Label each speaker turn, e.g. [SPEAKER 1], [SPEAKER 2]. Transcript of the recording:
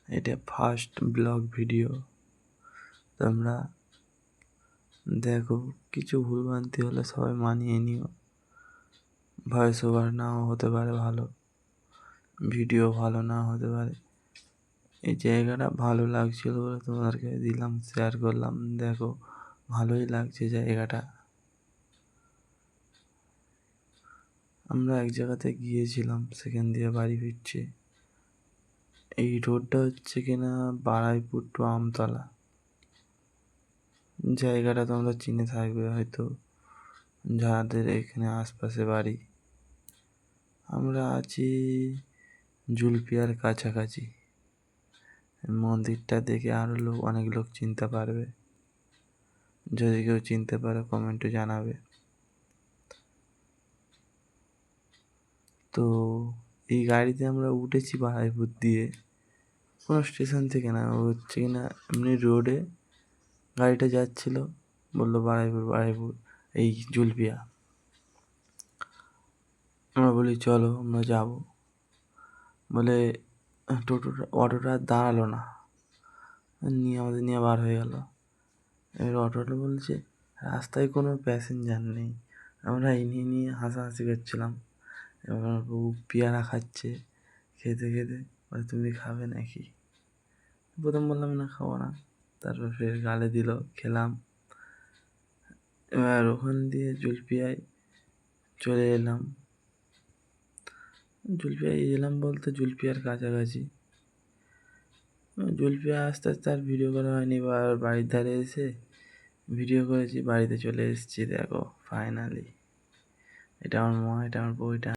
[SPEAKER 1] এটা first blog video. তোমরা দেখো, কিছু ভুলভ্রান্তি হলে সবাই মানিয়ে নিও। ভয়েস ওভার নাও হতে পারে ভালো, ভিডিও ভালো না হতে পারে। এই জায়গাটা ভালো লাগছিল বলে তোমাদেরকে দিলাম, শেয়ার করলাম। দেখো, ভালোই লাগছে জায়গাটা। আমরা এক জায়গাতে গিয়েছিলাম, সেখান দিয়ে বাড়ি ফিরছি। এই রোডটা হচ্ছে কিনা বারাইপুর টু আমতলা। জায়গাটা তোমরা চিনে থাকবে হয়তো, যাদের এখানে আশপাশে বাড়ি। আমরা আছি জুলপিয়ার কাছাকাছি। মন্দিরটা দেখে আরও অনেক লোক চিনতে পারবে। যদি কেউ চিনতে পারে কমেন্টে জানাবে। তো এই গাড়িতে আমরা উঠেছি বারাইপুর দিয়ে, কোনো স্টেশন থেকে না, হচ্ছে কিনা এমনি রোডে গাড়িটা যাচ্ছিল। বললো বারাইপুর এই জুলপিয়া। আমরা বলি চলো, আমরা যাব। বলে অটোটা দাঁড়ালো না, আমাদের নিয়ে বার হয়ে গেল। এবার অটোটা বলছে রাস্তায় কোনো প্যাসেঞ্জার নেই। আমরা এই নিয়ে হাসাহাসি করছিলাম। এবার ও পেয়ারা খাচ্ছে, খেতে খেতে বলে তুমি খাবে নাকি? প্রথম বললাম না, খাবো না। তারপর ফের গালে দিল, খেলাম। এবার ওখান দিয়ে জুলপিয়ায় চলে এলাম। জুলপিয়ায় এলাম বলতে জুলপিয়ার কাছাকাছি। জুলপিয়া আস্তে আস্তে আর ভিডিও করা হয়নি। এবার বাড়ির ধারে এসে ভিডিও করেছি, বাড়িতে চলে এসেছি। দেখো ফাইনালি, এটা আমার মা, এটা আমার বউ, এটা